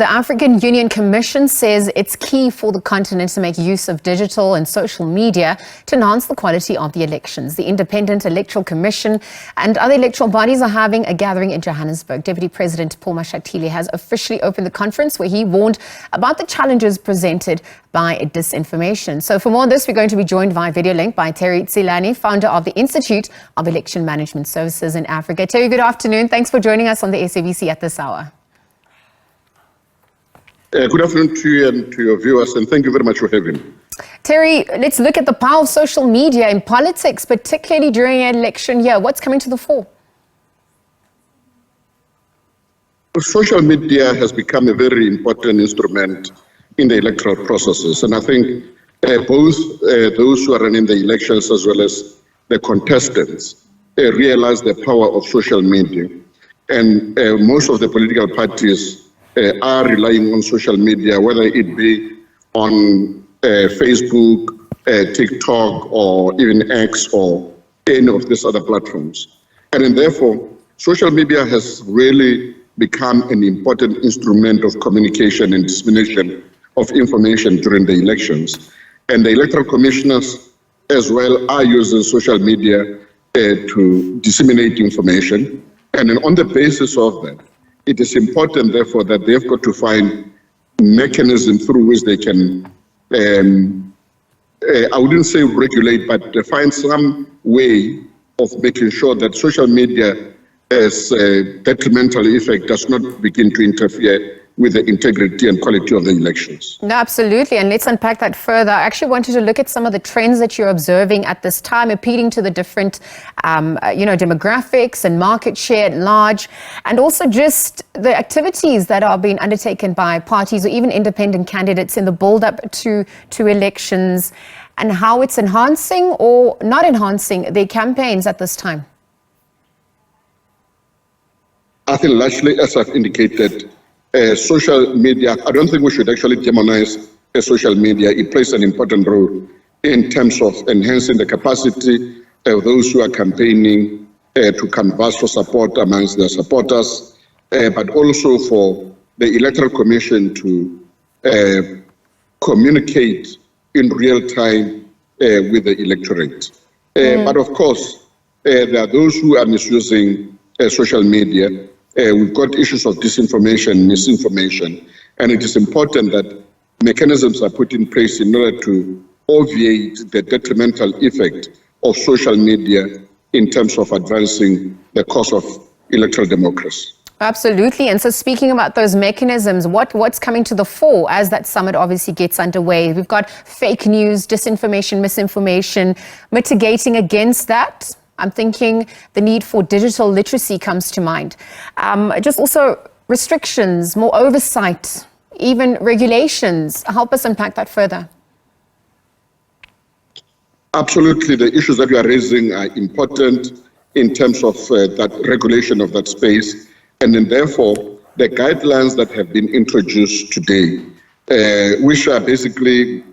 the African Union Commission says it's key for the continent to make use of digital and social media to enhance the quality of the elections. The Independent Electoral Commission and other electoral bodies are having a gathering in Johannesburg. Deputy President Paul Mashatile has officially opened the conference where he warned about the challenges presented by disinformation. So for more on this, we're going to be joined via video link by Tselane, founder of the Institute of Election Management Services in Africa. Terry, good afternoon. Thanks for joining us on the SABC at this hour. Good afternoon to you and to your viewers, and thank you very much for having me. Terry, let's look at the power of social media in politics, particularly during an election year. What's coming to the fore? Social media has become a very important instrument in the electoral processes, and I think both those who are running the elections as well as the contestants realize the power of social media, and most of the political parties are relying on social media, whether it be on Facebook, TikTok, or even X, or any of these other platforms. And therefore, social media has really become an important instrument of communication and dissemination of information during the elections. And the electoral commissioners as well are using social media to disseminate information. And then on the basis of that, it is important, therefore, that they've got to find mechanisms through which they can, I wouldn't say regulate, but find some way of making sure that social media as a detrimental effect does not begin to interfere with the integrity and quality of the elections. No, absolutely. And let's unpack that further. I actually wanted to look at some of the trends that you're observing at this time, appealing to the different, demographics and market share at large, and also just the activities that are being undertaken by parties or even independent candidates in the build-up to elections, and how it's enhancing or not enhancing their campaigns at this time. I think largely, as I've indicated, social media, I don't think we should actually demonize social media. It plays an important role in terms of enhancing the capacity of those who are campaigning to canvass for support amongst their supporters, but also for the Electoral Commission to communicate in real time with the electorate. But of course, there are those who are misusing social media. We've got issues of disinformation, misinformation, and it is important that mechanisms are put in place in order to obviate the detrimental effect of social media in terms of advancing the cause of electoral democracy. Absolutely. And so speaking about those mechanisms, what's coming to the fore as that summit obviously gets underway? We've got fake news, disinformation, misinformation, mitigating against that. I'm thinking the need for digital literacy comes to mind. Just also restrictions, more oversight, even regulations. Help us unpack that further. Absolutely. The issues that you are raising are important in terms of that regulation of that space. And then therefore, the guidelines that have been introduced today, which are basically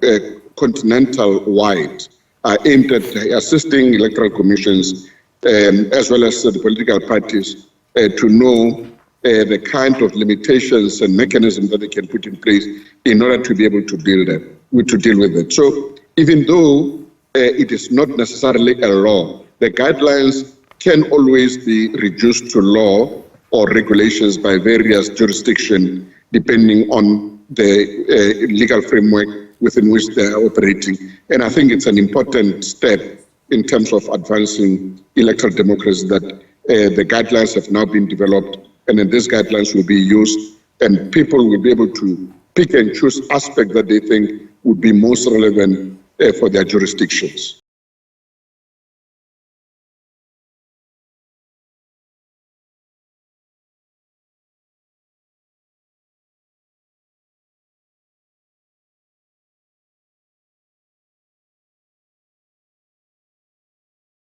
continental-wide, are aimed at assisting electoral commissions as well as the political parties to know the kind of limitations and mechanisms that they can put in place in order to be able to deal with it. So even though it is not necessarily a law, the guidelines can always be reduced to law or regulations by various jurisdictions depending on the legal framework within which they are operating. And I think it's an important step in terms of advancing electoral democracy that the guidelines have now been developed, and then these guidelines will be used, and people will be able to pick and choose aspects that they think would be most relevant for their jurisdictions.